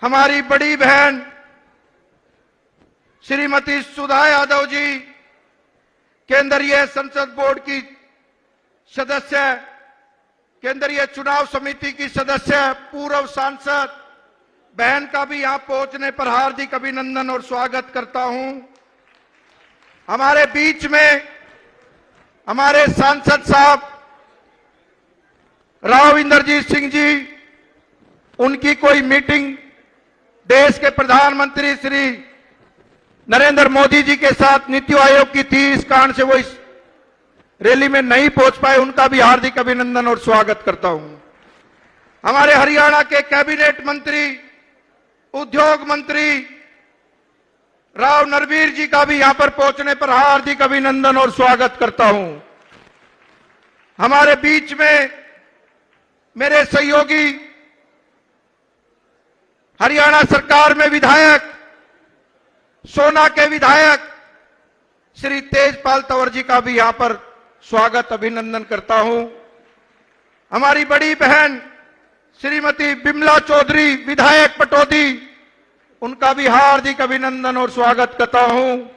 हमारी बड़ी बहन श्रीमती सुधा यादव जी केंद्रीय संसद बोर्ड की सदस्य, केंद्रीय चुनाव समिति की सदस्य, पूर्व सांसद बहन का भी यहां पहुंचने पर हार्दिक अभिनंदन और स्वागत करता हूं। हमारे बीच में हमारे सांसद साहब राव इंद्रजीत सिंह जी, उनकी कोई मीटिंग देश के प्रधानमंत्री श्री नरेंद्र मोदी जी के साथ नीति आयोग की थी, इस कारण से वो इस रैली में नहीं पहुंच पाए। उनका भी हार्दिक अभिनंदन और स्वागत करता हूं। हमारे हरियाणा के कैबिनेट मंत्री, उद्योग मंत्री राव नरवीर जी का भी यहां पर पहुंचने पर हार्दिक अभिनंदन और स्वागत करता हूं। हमारे बीच में मेरे सहयोगी, हरियाणा सरकार में विधायक, सोना के विधायक श्री तेजपाल तंवर जी का भी यहां पर स्वागत अभिनंदन करता हूं। हमारी बड़ी बहन श्रीमती बिमला चौधरी, विधायक पटौदी, उनका भी हार्दिक अभिनंदन और स्वागत करता हूं।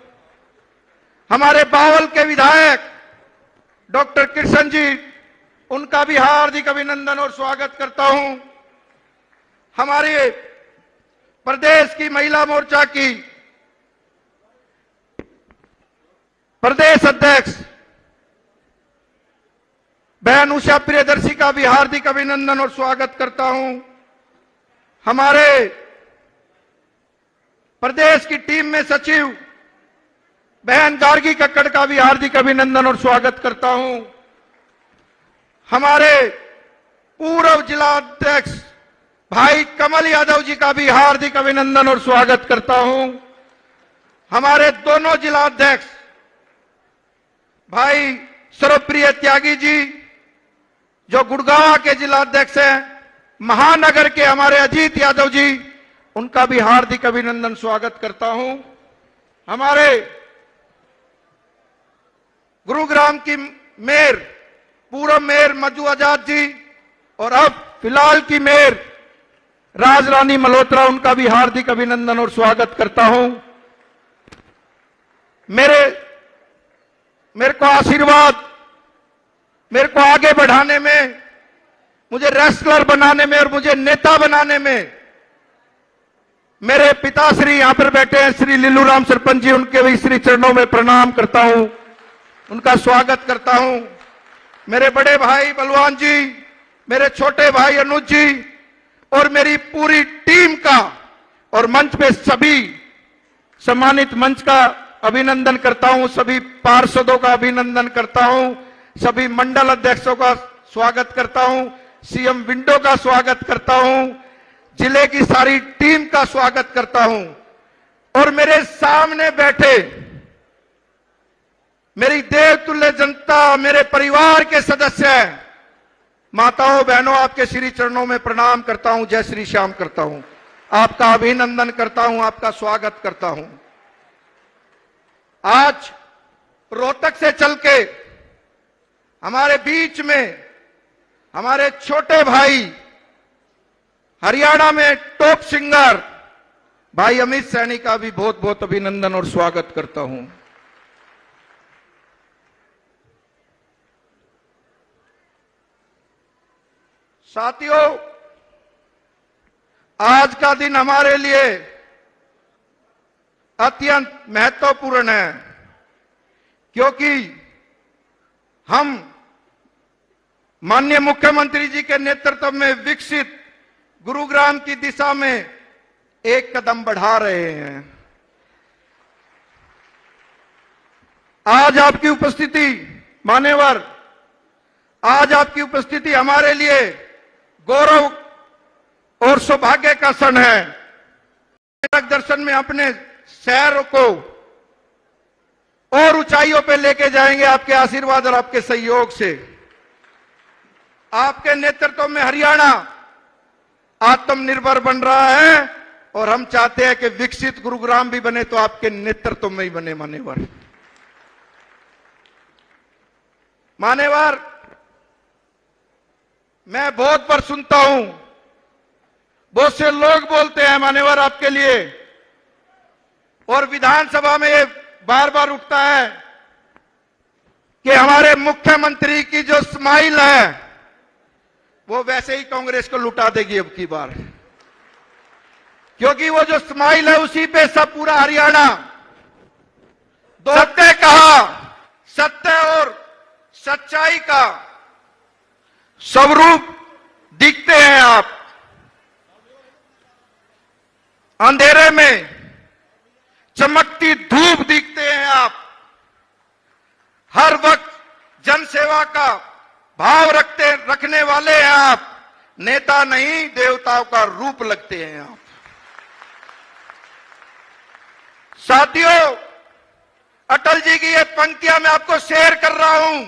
हमारे बावल के विधायक डॉक्टर कृष्ण जी, उनका भी हार्दिक अभिनंदन और स्वागत करता हूं। हमारे प्रदेश की महिला मोर्चा की प्रदेश अध्यक्ष बहन उषा प्रियदर्शी का भी हार्दिक अभिनंदन और स्वागत करता हूं। हमारे प्रदेश की टीम में सचिव बहन गार्गी कक्कड़ का भी हार्दिक अभिनंदन और स्वागत करता हूं। हमारे पूर्व जिला अध्यक्ष भाई कमल यादव जी का भी हार्दिक अभिनंदन और स्वागत करता हूं। हमारे दोनों जिला अध्यक्ष भाई सर्वप्रिय त्यागी जी, जो गुड़गांव के जिला अध्यक्ष हैं, महानगर के हमारे अजीत यादव जी, उनका भी हार्दिक अभिनंदन स्वागत करता हूं। हमारे गुरुग्राम की मेयर, पूर्व मेयर मंजू आजाद जी और अब फिलहाल की मेयर राजरानी मल्होत्रा, उनका भी हार्दिक अभिनंदन और स्वागत करता हूं। मेरे को आशीर्वाद, मेरे को आगे बढ़ाने में, मुझे रेसलर बनाने में और मुझे नेता बनाने में मेरे पिताश्री यहां पर बैठे हैं श्री लीलूराम सरपंच जी, उनके भी श्री चरणों में प्रणाम करता हूं, उनका स्वागत करता हूं। मेरे बड़े भाई बलवान जी, मेरे छोटे भाई अनुज जी और मेरी पूरी टीम का और मंच पे सभी सम्मानित मंच का अभिनंदन करता हूं। सभी पार्षदों का अभिनंदन करता हूं। सभी मंडल अध्यक्षों का स्वागत करता हूं। सीएम विंडो का स्वागत करता हूं। जिले की सारी टीम का स्वागत करता हूं। और मेरे सामने बैठे मेरी देवतुल्य जनता, मेरे परिवार के सदस्य, माताओं बहनों, आपके श्री चरणों में प्रणाम करता हूं, जय श्री श्याम करता हूं, आपका अभिनंदन करता हूं, आपका स्वागत करता हूं। आज रोहतक से चल के हमारे बीच में हमारे छोटे भाई, हरियाणा में टॉप सिंगर भाई अमित सैनी का भी बहुत बहुत अभिनंदन और स्वागत करता हूं। साथियों, आज का दिन हमारे लिए अत्यंत महत्वपूर्ण है, क्योंकि हम माननीय मुख्यमंत्री जी के नेतृत्व में विकसित गुरुग्राम की दिशा में एक कदम बढ़ा रहे हैं। आज आपकी उपस्थिति मान्यवर, आज आपकी उपस्थिति हमारे लिए गौरव और सौभाग्य का क्षण है। दर्शन में अपने शहर को और ऊंचाइयों पे लेके जाएंगे आपके आशीर्वाद और आपके सहयोग से। आपके नेतृत्व में हरियाणा आत्मनिर्भर बन रहा है और हम चाहते हैं कि विकसित गुरुग्राम भी बने तो आपके नेतृत्व में ही बने। मान्यवर, मैं बहुत बार सुनता हूं बहुत से लोग बोलते हैं मान्यवर आपके लिए, और विधानसभा में ये बार बार उठता है कि हमारे मुख्यमंत्री की जो स्माइल है वो वैसे ही कांग्रेस को लुटा देगी अब की बार, क्योंकि वो जो स्माइल है उसी पे सब पूरा हरियाणा सत्य कहा, सत्य और सच्चाई का स्वरूप दिखते हैं आप। अंधेरे में चमकती धूप दिखते हैं आप। हर वक्त जनसेवा का भाव रखने वाले हैं आप। नेता नहीं, देवताओं का रूप लगते हैं आप। साथियों, अटल जी की ये पंक्तियां मैं आपको शेयर कर रहा हूं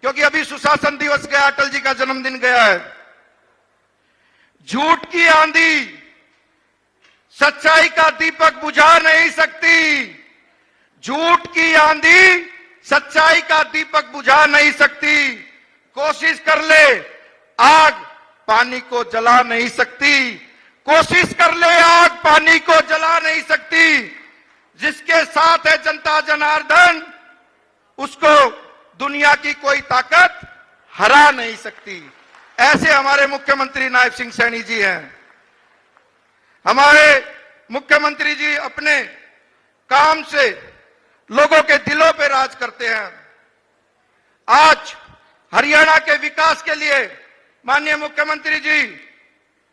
क्योंकि अभी सुशासन दिवस गया, अटल जी का जन्मदिन गया है। झूठ की आंधी सच्चाई का दीपक बुझा नहीं सकती। झूठ की आंधी सच्चाई का दीपक बुझा नहीं सकती। कोशिश कर ले, आग पानी को जला नहीं सकती। कोशिश कर ले, आग पानी को जला नहीं सकती। जिसके साथ है जनता जनार्दन, उसको दुनिया की कोई ताकत हरा नहीं सकती। ऐसे हमारे मुख्यमंत्री नायब सिंह सैनी जी हैं। हमारे मुख्यमंत्री जी अपने काम से लोगों के दिलों पे राज करते हैं। आज हरियाणा के विकास के लिए माननीय मुख्यमंत्री जी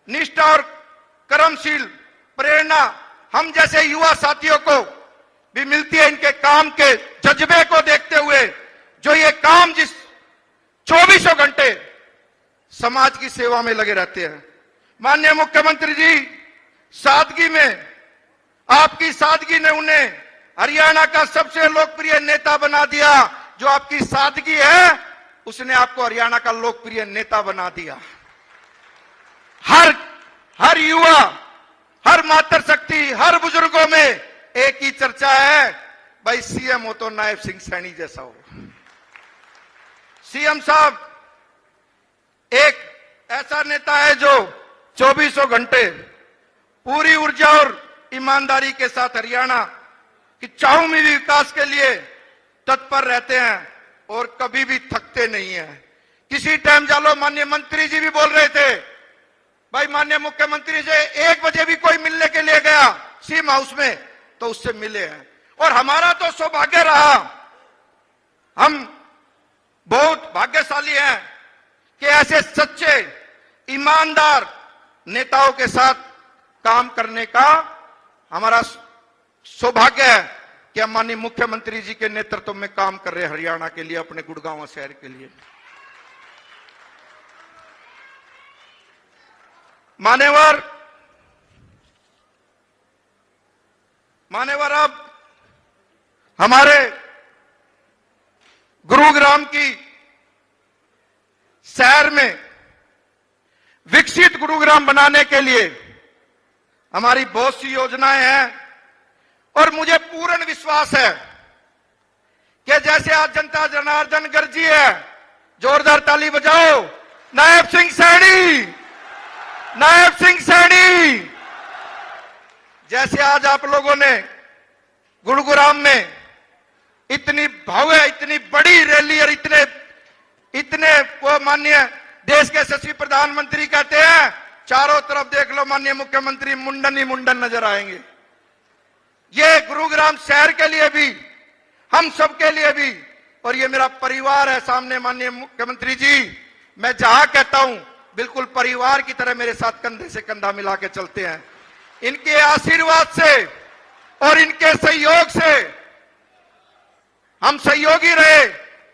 निष्ठा और कर्मशील प्रेरणा हम जैसे युवा साथियों को भी मिलती है। इनके काम के जज्बे को देखते हुए जो ये काम जिस 24 घंटे समाज की सेवा में लगे रहते हैं। माननीय मुख्यमंत्री जी सादगी में, आपकी सादगी ने उन्हें हरियाणा का सबसे लोकप्रिय नेता बना दिया। जो आपकी सादगी है उसने आपको हरियाणा का लोकप्रिय नेता बना दिया। हर युवा, हर मातृशक्ति, हर बुजुर्गों में एक ही चर्चा है, भाई सीएम हो तो नायब सिंह सैनी जैसा हो। सीएम साहब एक ऐसा नेता है जो 24 घंटे पूरी ऊर्जा और ईमानदारी के साथ हरियाणा की चहुमुखी विकास के लिए तत्पर रहते हैं और कभी भी थकते नहीं है। किसी टाइम जालो, माननीय मंत्री जी भी बोल रहे थे, भाई माननीय मुख्यमंत्री से 1 बजे भी कोई मिलने के लिए गया सीएम हाउस में तो उससे मिले हैं। और हमारा तो सौभाग्य रहा, हम बहुत भाग्यशाली हैं कि ऐसे सच्चे ईमानदार नेताओं के साथ काम करने का हमारा सौभाग्य है कि हम माननीय मुख्यमंत्री जी के नेतृत्व में काम कर रहे हैं हरियाणा के लिए, अपने गुड़गांव शहर के लिए। मान्यवर अब हमारे गुरुग्राम की शहर में विकसित गुरुग्राम बनाने के लिए हमारी बहुत सी योजनाएं हैं और मुझे पूर्ण विश्वास है कि जैसे आज जनता जनार्दन गर्जी है, जोरदार ताली बजाओ, नायब सिंह सैनी, नायब सिंह सैनी। जैसे आज आप लोगों ने गुरुग्राम में इतनी भव्य, इतनी बड़ी रैली और इतने वो माननीय देश के यशस्वी प्रधानमंत्री कहते हैं, चारों तरफ देख लो माननीय मुख्यमंत्री मुंडन ही मुंडन नजर आएंगे। ये गुरुग्राम शहर के लिए भी, हम सब के लिए भी, और ये मेरा परिवार है सामने माननीय मुख्यमंत्री जी। मैं जहां कहता हूं बिल्कुल परिवार की तरह मेरे साथ कंधे से कंधा मिला के चलते हैं। इनके आशीर्वाद से और इनके सहयोग से हम सहयोगी रहे।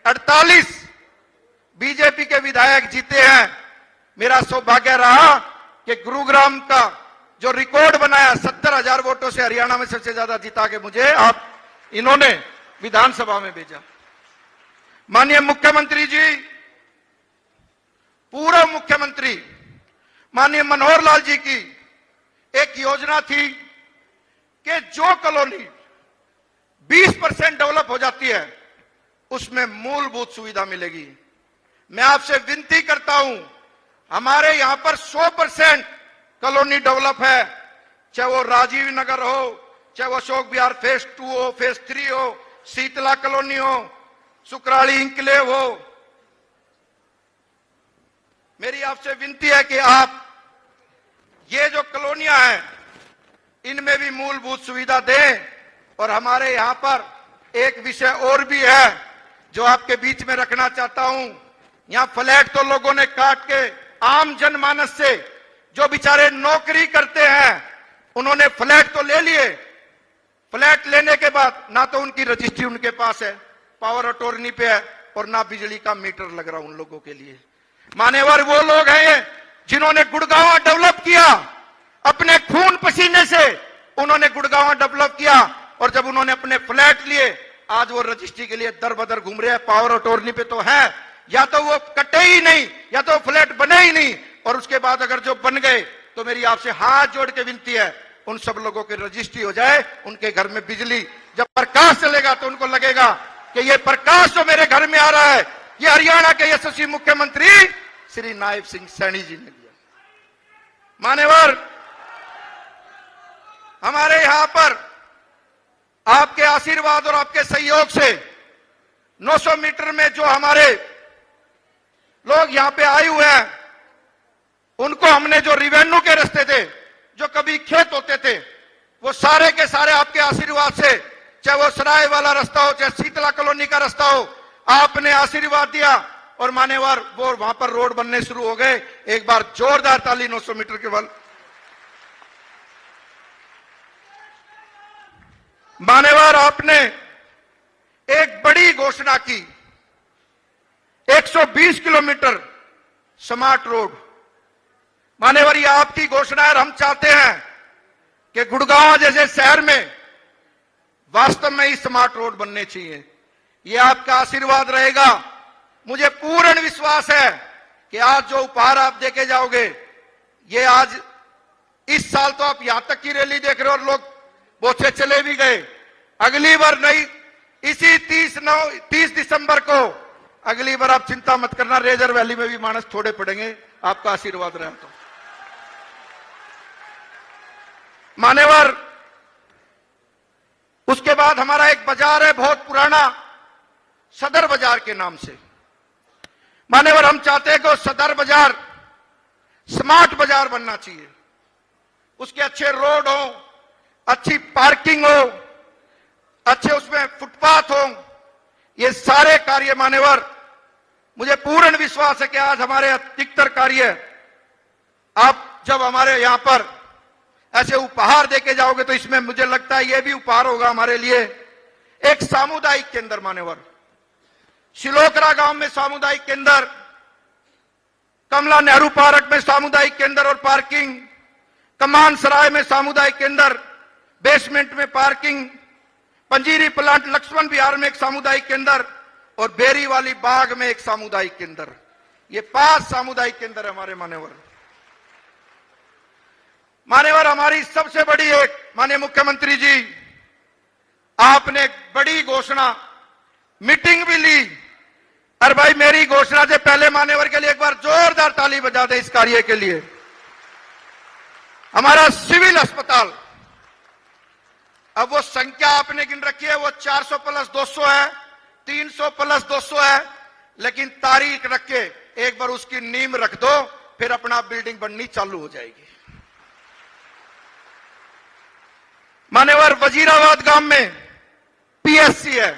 48 बीजेपी के विधायक जीते हैं। मेरा सौभाग्य रहा कि गुरुग्राम का जो रिकॉर्ड बनाया, 70,000 वोटों से हरियाणा में सबसे ज्यादा जिता के मुझे इन्होंने विधानसभा में भेजा। माननीय मुख्यमंत्री जी, पूर्व मुख्यमंत्री माननीय मनोहर लाल जी की एक योजना थी कि जो कॉलोनी 20% डेवलप हो जाती है उसमें मूलभूत सुविधा मिलेगी। मैं आपसे विनती करता हूं, हमारे यहां पर 100% कॉलोनी डेवलप है, चाहे वो राजीव नगर हो, चाहे वो अशोक विहार फेज 2 हो, फेज 3 हो, शीतला कॉलोनी हो, सुकराली इंक्लेव हो। मेरी आपसे विनती है कि आप ये जो कॉलोनियां हैं इनमें भी मूलभूत सुविधा दें। और हमारे यहां पर एक विषय और भी है जो आपके बीच में रखना चाहता हूं। यहां फ्लैट तो लोगों ने काट के आम जनमानस से जो बेचारे नौकरी करते हैं उन्होंने फ्लैट तो ले लिए। फ्लैट लेने के बाद ना तो उनकी रजिस्ट्री उनके पास है, पावर अटॉर्नी पे है, और ना बिजली का मीटर लग रहा उन लोगों के लिए। मान्यवर वो लोग हैं जिन्होंने गुड़गांव डेवलप किया, अपने खून पसीने से उन्होंने गुड़गांव डेवलप किया, और जब उन्होंने अपने फ्लैट लिए आज वो रजिस्ट्री के लिए दर बदर घूम रहे हैं। पावर अटॉर्नी पे तो है, या तो वो कटे ही नहीं या तो फ्लैट बने ही नहीं, और उसके बाद अगर जो बन गए तो मेरी आपसे हाथ जोड़ के विनती है उन सब लोगों की रजिस्ट्री हो जाए, उनके घर में बिजली जब प्रकाश चलेगा तो उनको लगेगा कि ये प्रकाश जो मेरे घर में आ रहा है ये हरियाणा के यशस्वी मुख्यमंत्री श्री नायब सिंह सैनी जी ने दिया। मान्यवर, हमारे यहां पर आपके आशीर्वाद और आपके सहयोग से 900 मीटर में जो हमारे लोग यहां पे आए हुए हैं उनको हमने जो रिवेन्यू के रास्ते थे, जो कभी खेत होते थे, वो सारे के सारे आपके आशीर्वाद से, चाहे वो सराय वाला रास्ता हो, चाहे शीतला कॉलोनी का रास्ता हो, आपने आशीर्वाद दिया और मान्यवर वो वहां पर रोड बनने शुरू हो गए। एक बार जोरदार ताली 900 मीटर के बल। मान्यवर, आपने एक बड़ी घोषणा की, 120 किलोमीटर स्मार्ट रोड। मान्यवर, ये आपकी घोषणा है और हम चाहते हैं कि गुड़गांव जैसे शहर में वास्तव में ही स्मार्ट रोड बनने चाहिए। ये आपका आशीर्वाद रहेगा। मुझे पूर्ण विश्वास है कि आज जो उपहार आप देके जाओगे, ये आज इस साल तो आप यहां तक की रैली देख रहे हो और लोग बहुत से चले भी गए। अगली बार नहीं, इसी 30 दिसंबर को अगली बार आप चिंता मत करना, रेजर वैली में भी मानस थोड़े पड़ेंगे, आपका आशीर्वाद रहे तो। मान्यवर, उसके बाद हमारा एक बाजार है बहुत पुराना, सदर बाजार के नाम से। मान्यवर, हम चाहते हैं कि सदर बाजार स्मार्ट बाजार बनना चाहिए, उसके अच्छे रोड हो, अच्छी पार्किंग हो, अच्छे उसमें फुटपाथ हो, ये सारे कार्य मान्यवर मुझे पूर्ण विश्वास है कि आज हमारे अधिकतर कार्य आप जब हमारे यहां पर ऐसे उपहार देके जाओगे तो इसमें मुझे लगता है ये भी उपहार होगा हमारे लिए। एक सामुदायिक केंद्र मान्यवर, शिलोकरा गांव में सामुदायिक केंद्र, कमला नेहरू पार्क में सामुदायिक केंद्र और पार्किंग, कमान सराय में सामुदायिक केंद्र, बेसमेंट में पार्किंग, पंजीरी प्लांट लक्ष्मण विहार में एक सामुदायिक केंद्र और बेरी वाली बाग में एक सामुदायिक केंद्र। ये 5 सामुदायिक केंद्र है हमारे मान्यवर। मान्यवर, हमारी सबसे बड़ी एक, माननीय मुख्यमंत्री जी आपने एक बड़ी घोषणा, मीटिंग भी ली, और भाई मेरी घोषणा से पहले मान्यवर के लिए एक बार जोरदार ताली बजा दे इस कार्य के लिए। हमारा सिविल अस्पताल, अब वो संख्या आपने गिन रखी है, वो 400 + 200 है, 300 + 200 है, लेकिन तारीख रख के एक बार उसकी नींव रख दो, फिर अपना बिल्डिंग बननी चालू हो जाएगी। मान्यवर, वजीराबाद गांव में पीएससी है,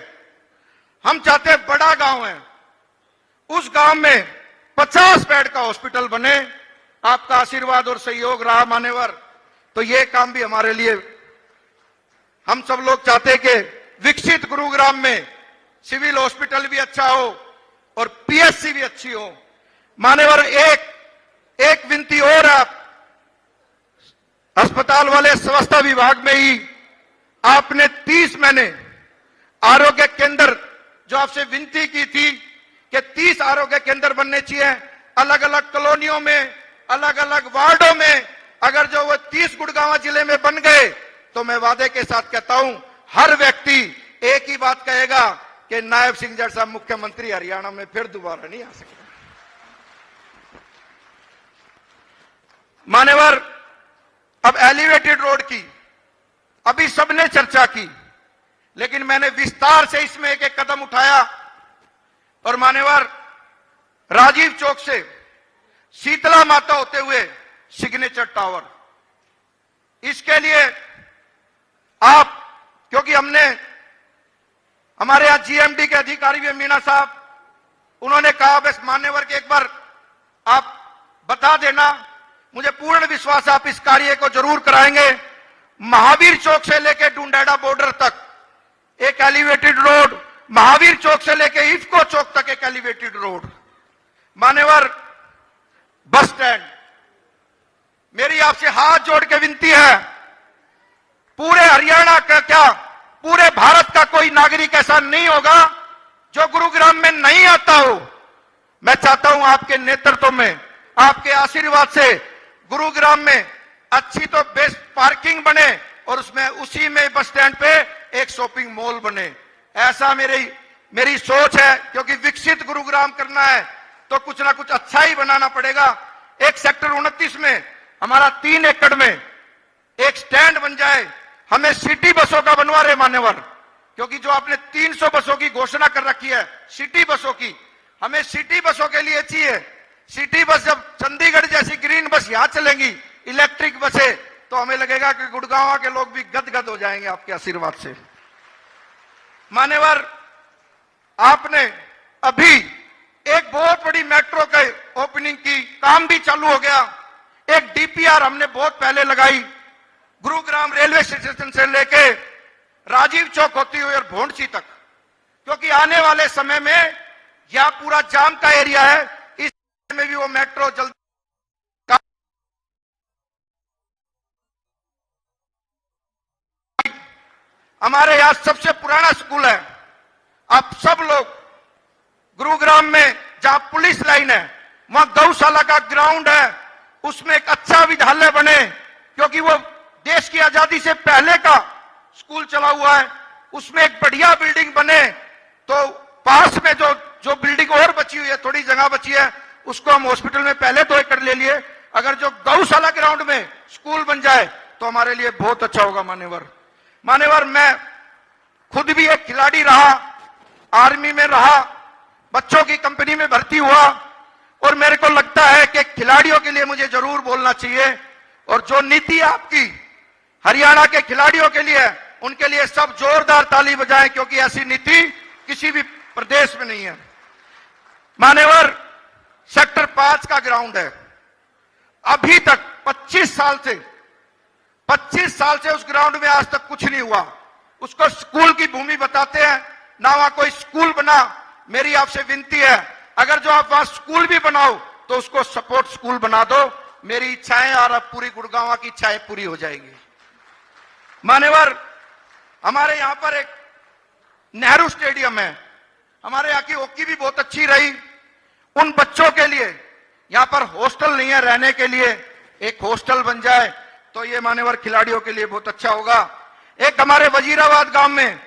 हम चाहते हैं बड़ा गांव है, उस गांव में 50 बेड का हॉस्पिटल बने। आपका आशीर्वाद और सहयोग रहा मान्यवर, तो ये काम भी हमारे लिए, हम सब लोग चाहते हैं कि विकसित गुरुग्राम में सिविल हॉस्पिटल भी अच्छा हो और पीएससी भी अच्छी हो। मान्यवर, एक विनती और है, अस्पताल वाले स्वास्थ्य विभाग में ही आपने 30 महीने आरोग्य केंद्र, जो आपसे विनती की थी कि 30 आरोग्य केंद्र बनने चाहिए अलग अलग कॉलोनियों में, अलग अलग वार्डों में। अगर जो वो 30 गुड़गांव जिले में बन गए तो मैं वादे के साथ कहता हूं हर व्यक्ति एक ही बात कहेगा कि नायब सिंह जैसा मुख्यमंत्री हरियाणा में फिर दोबारा नहीं आ सकता। मान्यवर, अब एलिवेटेड रोड की अभी सबने चर्चा की, लेकिन मैंने विस्तार से इसमें एक एक कदम उठाया और मान्यवर राजीव चौक से शीतला माता होते हुए सिग्नेचर टावर, इसके लिए आप, क्योंकि हमने हमारे यहां जीएमडी के अधिकारी भी मीना साहब, उन्होंने कहा बस मान्यवर के एक बार आप बता देना, मुझे पूर्ण विश्वास है आप इस कार्य को जरूर कराएंगे। महावीर चौक से लेकर डुंडेड़ा बॉर्डर तक एक एलिवेटेड रोड, महावीर चौक से लेकर इफ्को चौक तक एक एलिवेटेड रोड, मान्यवर बस स्टैंड। मेरी आपसे हाथ जोड़ के विनती है, पूरे हरियाणा का क्या पूरे भारत का कोई नागरिक ऐसा नहीं होगा जो गुरुग्राम में नहीं आता हो। मैं चाहता हूं आपके नेतृत्व में, आपके आशीर्वाद से गुरुग्राम में अच्छी तो बेस्ट पार्किंग बने और उसमें उसी में बस स्टैंड पे एक शॉपिंग मॉल बने, ऐसा मेरी सोच है। क्योंकि विकसित गुरुग्राम करना है तो कुछ ना कुछ अच्छा ही बनाना पड़ेगा। एक सेक्टर 29 में हमारा 3 एकड़ में एक स्टैंड बन जाए, हमें सिटी बसों का बनवा रहे मान्यवर, क्योंकि जो आपने 300 बसों की घोषणा कर रखी है सिटी बसों की, हमें सिटी बसों के लिए चाहिए। सिटी बस जब चंडीगढ़ जैसी ग्रीन बस यहां चलेंगी, इलेक्ट्रिक बसें, तो हमें लगेगा कि गुड़गांव के लोग भी गदगद हो जाएंगे आपके आशीर्वाद से। मान्यवर आपने अभी एक बहुत बड़ी मेट्रो के ओपनिंग की काम भी चालू हो गया। एक डीपीआर हमने बहुत पहले लगाई, गुरुग्राम रेलवे स्टेशन से लेके राजीव चौक होती हुई और भोंडसी तक, क्योंकि आने वाले समय में यह पूरा जाम का एरिया है, इस में भी वो मेट्रो जल्दी। हमारे यहां सबसे पुराना स्कूल है, आप सब लोग गुरुग्राम में जहां पुलिस लाइन है वहां गौशाला का ग्राउंड है, उसमें एक अच्छा विद्यालय बने, क्योंकि वो देश की आजादी से पहले का स्कूल चला हुआ है। उसमें एक बढ़िया बिल्डिंग बने, तो पास में जो बिल्डिंग और बची हुई है, थोड़ी जगह बची है, उसको हम हॉस्पिटल में पहले 2 एकड़ ले लिए। अगर जो गौशाला ग्राउंड में स्कूल बन जाए तो हमारे लिए बहुत अच्छा होगा मान्यवर। मैं खुद भी एक खिलाड़ी रहा, आर्मी में रहा, बच्चों की कंपनी में भर्ती हुआ, और मेरे को लगता है कि खिलाड़ियों के लिए मुझे जरूर बोलना चाहिए। और जो नीति आपकी हरियाणा के खिलाड़ियों के लिए, उनके लिए सब जोरदार ताली बजाएं, क्योंकि ऐसी नीति किसी भी प्रदेश में नहीं है। मान्यवर सेक्टर 5 का ग्राउंड है, अभी तक 25 साल से उस ग्राउंड में आज तक कुछ नहीं हुआ। उसको स्कूल की भूमि बताते हैं, ना वहां कोई स्कूल बना। मेरी आपसे विनती है, अगर जो आप वहां स्कूल भी बनाओ तो उसको सपोर्ट स्कूल बना दो। मेरी इच्छाएं और अब पूरी गुड़गांव की इच्छाएं पूरी हो जाएगी। मान्यवर हमारे यहां पर एक नेहरू स्टेडियम है, हमारे यहां की हॉकी भी बहुत अच्छी रही। उन बच्चों के लिए यहां पर हॉस्टल नहीं है रहने के लिए, एक हॉस्टल बन जाए तो ये मान्यवर खिलाड़ियों के लिए बहुत अच्छा होगा। एक हमारे वजीराबाद गांव में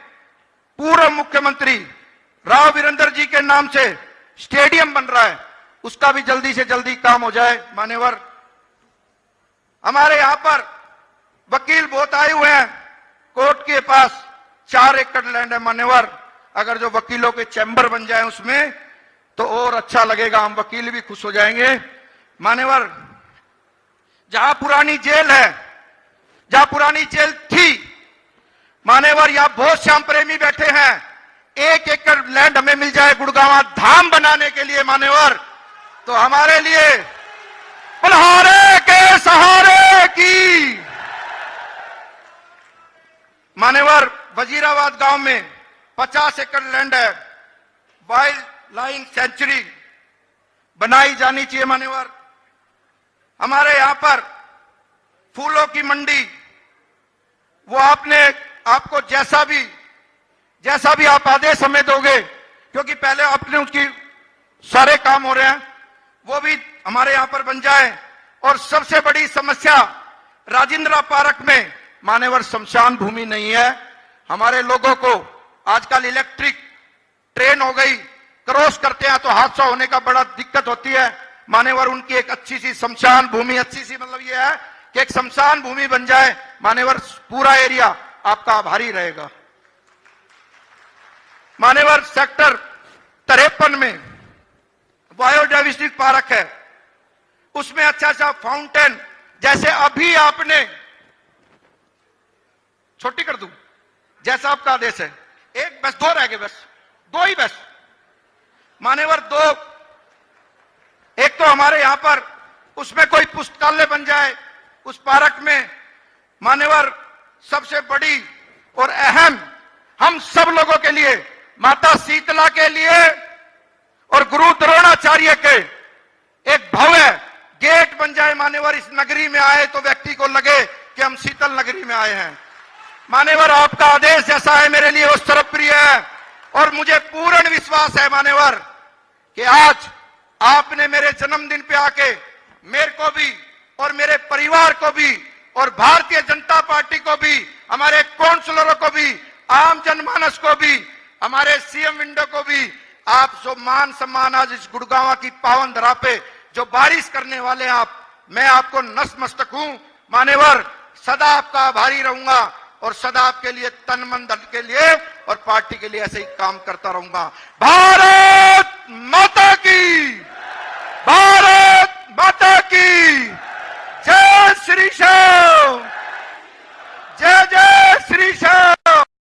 पूर्व मुख्यमंत्री राव वीरेंद्र जी के नाम से स्टेडियम बन रहा है, उसका भी जल्दी से जल्दी काम हो जाए मान्यवर। हमारे यहां पर वकील बहुत आए हुए हैं, कोर्ट के पास 4 एकड़ लैंड है मान्यवर। अगर जो वकीलों के चैम्बर बन जाए उसमें तो और अच्छा लगेगा, हम वकील भी खुश हो जाएंगे मान्यवर। जहां पुरानी जेल है, जहां पुरानी जेल थी मान्यवर, यहां बहुत श्याम प्रेमी बैठे हैं, 1 एकड़ लैंड हमें मिल जाए गुड़गांव धाम बनाने के लिए मान्यवर, तो हमारे लिए पलहारे के सहारे की। मान्यवर वजीराबाद गांव में 50 एकड़ लैंड है, वाइल्ड लाइफ सेंचुरी बनाई जानी चाहिए मान्यवर। हमारे यहां पर फूलों की मंडी, वो आपको जैसा भी आप आदेश हमें दोगे, क्योंकि पहले आपने उसकी सारे काम हो रहे हैं, वो भी हमारे यहां पर बन जाए। और सबसे बड़ी समस्या राजेंद्रा पार्क में मान्यवर शमशान भूमि नहीं है। हमारे लोगों को आजकल इलेक्ट्रिक ट्रेन हो गई, क्रॉस करते हैं तो हादसा होने का बड़ा दिक्कत होती है मान्यवर। उनकी एक अच्छी सी शमशान भूमि, अच्छी सी मतलब ये है कि एक शमशान भूमि बन जाए, मान्यवर पूरा एरिया आपका आभारी रहेगा। मान्यवर सेक्टर 53 में बायोडाइवर्सिटी पार्क है, उसमें अच्छा फाउंटेन, जैसे अभी आपने छोटी कर दूं, जैसा आपका आदेश है। एक बस, दो रह गए, बस दो ही बस मान्यवर, दो। एक तो हमारे यहां पर उसमें कोई पुस्तकालय बन जाए उस पार्क में। मान्यवर सबसे बड़ी और अहम हम सब लोगों के लिए, माता शीतला के लिए और गुरु द्रोणाचार्य के एक भव्य गेट बन जाए। मान्यवर इस नगरी में आए तो व्यक्ति को लगे कि हम शीतल नगरी में आए हैं। मान्यवर आपका आदेश जैसा है मेरे लिए वो सर्वप्रिय है, और मुझे पूर्ण विश्वास है मान्यवर कि आज आपने मेरे जन्मदिन पे आके मेरे को भी और मेरे परिवार को भी और भारतीय जनता पार्टी को भी, हमारे काउंसलरों को भी, आम जनमानस को भी, हमारे सीएम विंडो को भी, आप जो मान सम्मान आज इस गुड़गांव की पावन धरा पे जो बारिश करने वाले आप, मैं आपको नतमस्तक हूं मान्यवर। सदा आपका आभारी रहूंगा और सदा आपके लिए तन मन धन के लिए और पार्टी के लिए ऐसे ही काम करता रहूंगा। भारत माता की।